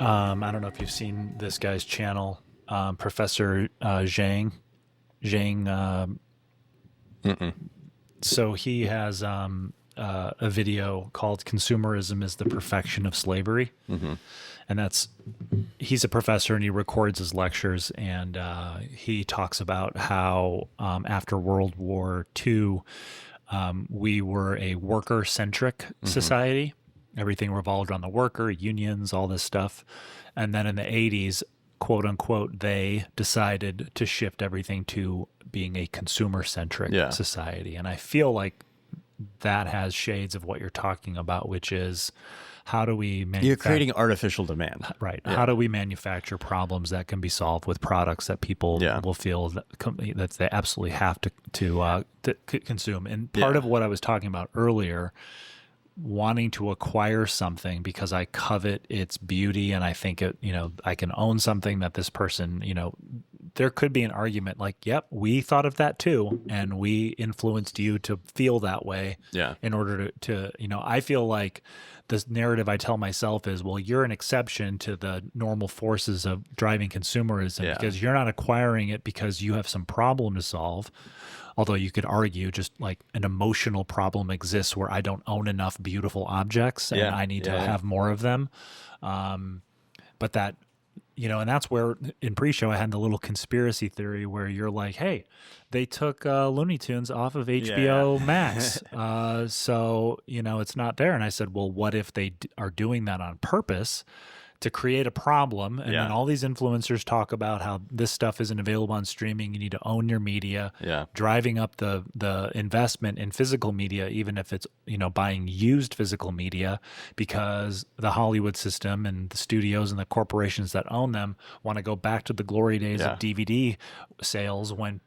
I don't know if you've seen this guy's channel, Professor Zhang. Zhang. So he has a video called "Consumerism is the Perfection of Slavery," and he's a professor and he records his lectures, and he talks about how after World War II, we were a worker-centric society. Everything revolved around the worker, unions, all this stuff. And then in the 80s, quote unquote, they decided to shift everything to being a consumer-centric society. And I feel like that has shades of what you're talking about, which is how do we You're creating artificial demand. Right. Yeah. How do we manufacture problems that can be solved with products that people will feel that they absolutely have to consume? And part of what I was talking about earlier, wanting to acquire something because I covet its beauty and I think I can own something that this person, there could be an argument like, yep, we thought of that too. And we influenced you to feel that way in order to I feel like this narrative I tell myself is, well, you're an exception to the normal forces of driving consumerism because you're not acquiring it because you have some problem to solve. Although you could argue just like an emotional problem exists where I don't own enough beautiful objects and I need to have more of them. But that, and that's where in pre-show I had the little conspiracy theory where you're like, hey, they took Looney Tunes off of HBO Max. So, it's not there. And I said, well, what if they are doing that on purpose to create a problem? And then all these influencers talk about how this stuff isn't available on streaming. You need to own your media, driving up the investment in physical media, even if it's, buying used physical media, because the Hollywood system and the studios and the corporations that own them want to go back to the glory days of DVD sales when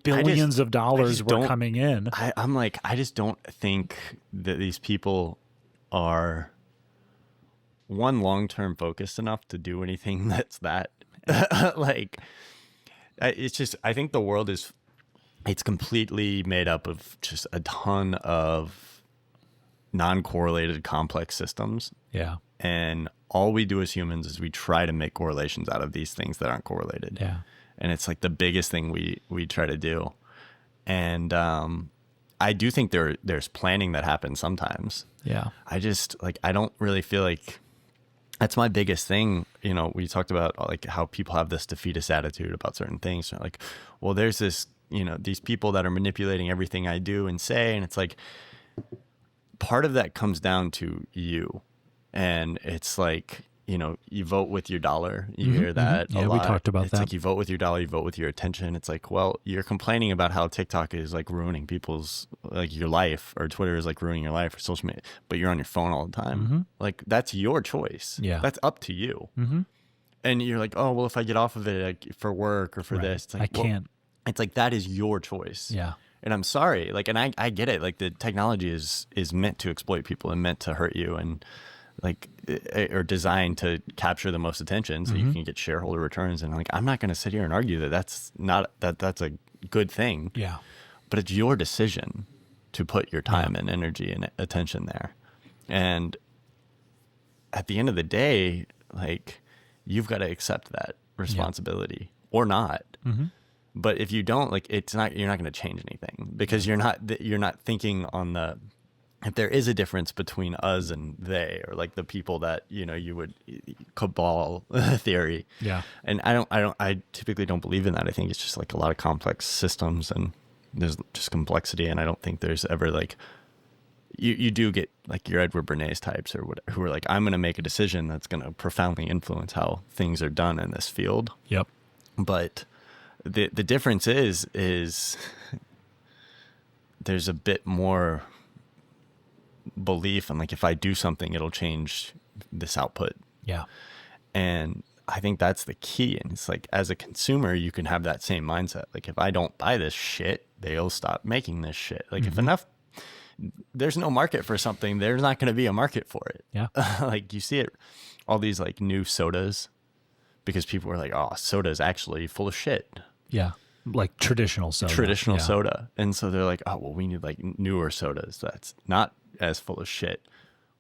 billions of dollars were coming in. I'm like, I just don't think that these people are long-term focused enough to do anything that's that like, it's just, I think the world it's completely made up of just a ton of non-correlated complex systems. Yeah. And all we do as humans is we try to make correlations out of these things that aren't correlated. Yeah. And it's like the biggest thing we try to do. And I do think there's planning that happens sometimes. Yeah. I don't really feel like that's my biggest thing. We talked about like how people have this defeatist attitude about certain things. They're like, well, there's this, these people that are manipulating everything I do and say. And it's like, part of that comes down to you. And it's like, you vote with your dollar. You hear that a lot. We talked about that. It's like you vote with your dollar, you vote with your attention. It's like, well, you're complaining about how TikTok is like ruining people's, like your life, or Twitter is like ruining your life, or social media, but you're on your phone all the time. Like that's your choice. Yeah. That's up to you. And you're like, oh, well, if I get off of it like, for work or for this, it's like, I can't. It's like, that is your choice. Yeah. And I'm sorry. Like, and I get it. Like the technology is meant to exploit people and meant to hurt you, and like, or designed to capture the most attention so you can get shareholder returns. And like, I'm not going to sit here and argue that that's a good thing. Yeah. But it's your decision to put your time and energy and attention there. And at the end of the day, like, you've got to accept that responsibility or not. But if you don't, like, you're not going to change anything, because you're not thinking on if there is a difference between us and they, or like the people that, you would cabal theory. Yeah. And I typically don't believe in that. I think it's just like a lot of complex systems and there's just complexity. And I don't think there's ever like, you do get like your Edward Bernays types or what, who are like, I'm going to make a decision that's going to profoundly influence how things are done in this field. Yep. But the difference is there's a bit more belief, and like, if I do something, it'll change this output. Yeah. And I think that's the key. And it's like, as a consumer, you can have that same mindset. Like, if I don't buy this shit, they'll stop making this shit. Like, if there's no market for something, there's not going to be a market for it. Yeah. Like, you see it, all these like new sodas, because people were like, oh, soda is actually full of shit. Yeah. Like traditional soda. And so they're like, oh, well, we need like newer sodas that's not as full of shit.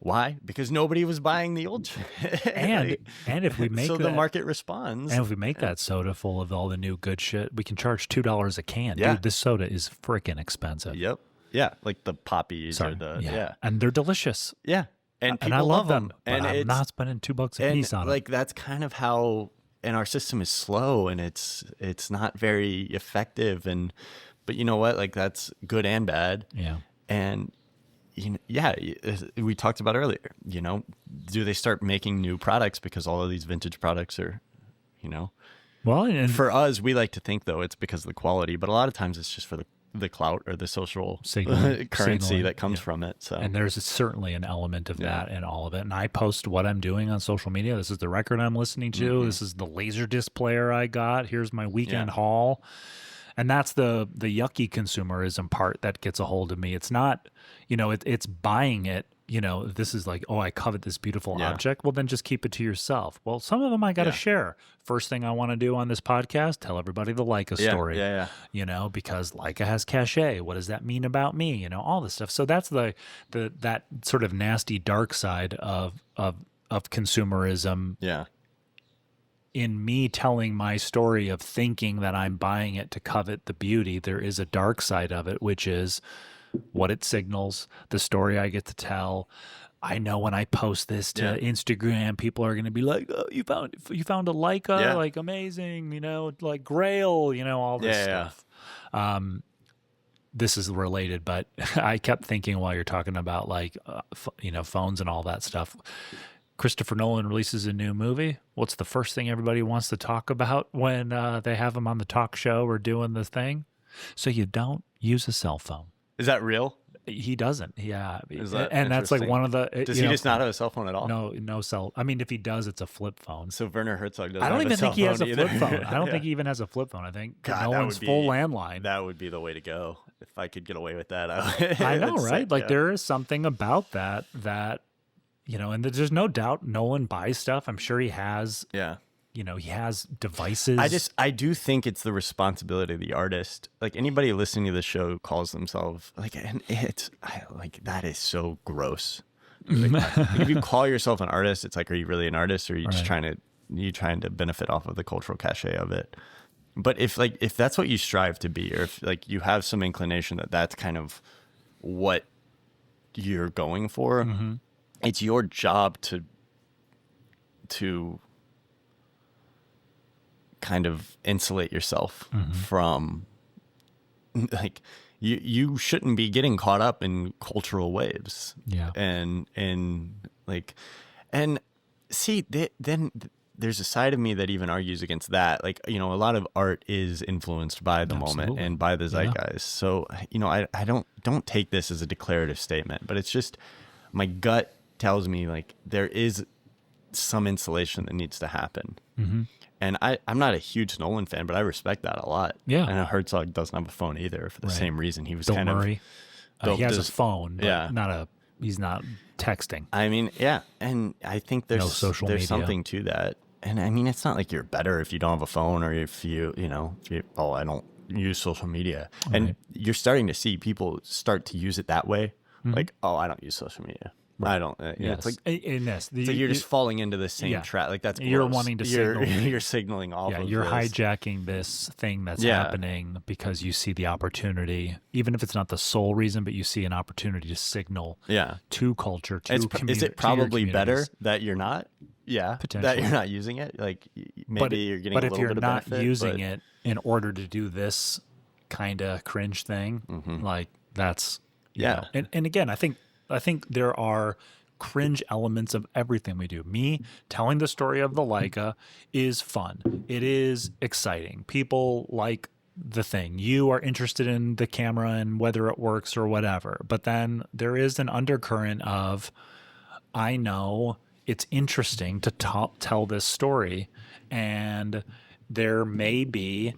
Why? Because nobody was buying the old shit. And if we make the market responds. And if we make that soda full of all the new good shit, we can charge $2 a can. Yeah. Dude, this soda is freaking expensive. Yep. Yeah, like the poppies or the and they're delicious. Yeah, and people I love them. But and I'm not spending $2 a piece on it. Like that's kind of how, and our system is slow, and it's not very effective. But you know what? Like that's good and bad. Yeah. And we talked about earlier. You know, do they start making new products because all of these vintage products are, you know? Well, and for us, we like to think though it's because of the quality, but a lot of times it's just for the clout or the social currency that comes from it. So, and there's certainly an element of that in all of it. And I post what I'm doing on social media. This is the record I'm listening to. This is the Laserdisc player I got. Here's my weekend haul. And that's the yucky consumerism part that gets a hold of me. It's not, it's buying it. This is like, oh, I covet this beautiful object. Well, then just keep it to yourself. Well, some of them I got to share. First thing I want to do on this podcast, tell everybody the Leica story. Because Leica has cachet. What does that mean about me? All this stuff. So that's that sort of nasty dark side of consumerism. Yeah. In me telling my story of thinking that I'm buying it to covet the beauty, there is a dark side of it, which is what it signals, the story I get to tell. I know when I post this to Instagram, people are going to be like, "Oh, you found a Leica, like amazing, like Grail, all this stuff." This is related, but I kept thinking while you're talking about like, phones and all that stuff. Christopher Nolan releases a new movie. What's the first thing everybody wants to talk about when they have him on the talk show or doing the thing? So you don't use a cell phone. Is that real? He doesn't. Yeah. And that's like one of the... Does he just not have a cell phone at all? No cell. I mean, if he does, it's a flip phone. So Werner Herzog doesn't I don't have even a cell think he has a phone flip phone. I don't think he even has a flip phone. I think Nolan's full landline. That would be the way to go. If I could get away with that. I know, right? Like there is something about that, and there's no doubt Nolan buys stuff. I'm sure he has... Yeah. He has devices. I do think it's the responsibility of the artist. Like anybody listening to the show calls themselves and that is so gross. Like, if you call yourself an artist, it's like, are you really an artist, or are you just trying to benefit off of the cultural cachet of it? But if that's what you strive to be, or if like you have some inclination that that's kind of what you're going for, it's your job to kind of insulate yourself from like you shouldn't be getting caught up in cultural waves. Yeah. And see, then there's a side of me that even argues against that. Like, a lot of art is influenced by the moment and by the zeitgeist. Yeah. So, I don't take this as a declarative statement, but it's just my gut tells me like there is some insulation that needs to happen. And I'm not a huge Nolan fan, but I respect that a lot. Yeah. I know Herzog doesn't have a phone either for the same reason. He was Bill kind Murray. of... He has a phone, but he's not texting. I mean, yeah. And I think there's something to that. And I mean, it's not like you're better if you don't have a phone, or if you I don't use social media. And you're starting to see people start to use it that way. Like, I don't use social media. Right. I don't. It's like you're just falling into the same trap. Like that's gross. You're wanting to signal. You're signaling off. Yeah, you're hijacking this thing that's happening because you see the opportunity, even if it's not the sole reason, but you see an opportunity to signal. To culture. To community. Is it probably better that you're not? Yeah, potentially. That you're not using it. Like maybe you're getting a little bit of benefit. But if you're not using it in order to do this kind of cringe thing, like that's And again, I think there are cringe elements of everything we do. Me telling the story of the Leica is fun. It is exciting. People like the thing. You are interested in the camera and whether it works or whatever. But then there is an undercurrent of, I know it's interesting to tell this story, and there may be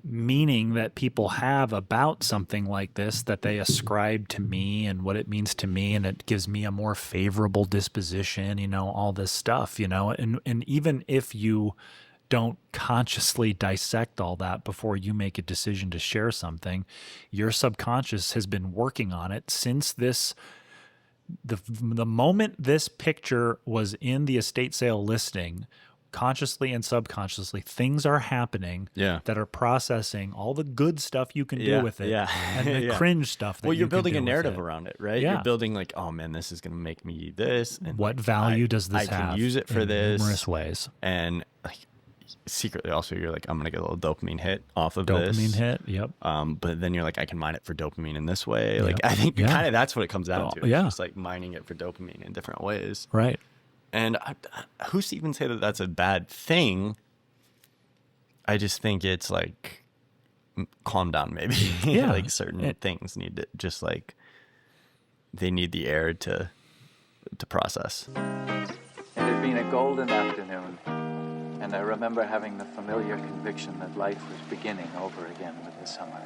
meaning that people have about something like this that they ascribe to me and what it means to me, and it gives me a more favorable disposition, all this stuff, and even if you don't consciously dissect all that before you make a decision to share something. Your subconscious has been working on it since the moment this picture was in the estate sale listing. Consciously and subconsciously, things are happening that are processing all the good stuff you can do with it and the cringe stuff that you're you building can do a narrative with it. around it, right? Yeah. You're building like, oh man, this is going to make me this. And what value does this have? I can use it for this. Numerous ways. And like secretly also you're like, I'm going to get a little dopamine hit off of this. Dopamine hit, yep. But then you're like, I can mine it for dopamine in this way. Like I think kind of that's what it comes down to. It's just like mining it for dopamine in different ways. Right. And who's to even say that that's a bad thing? I just think it's like, calm down, maybe. Like certain things need to just like, they need the air to process. It had been a golden afternoon, and I remember having the familiar conviction that life was beginning over again with the summer.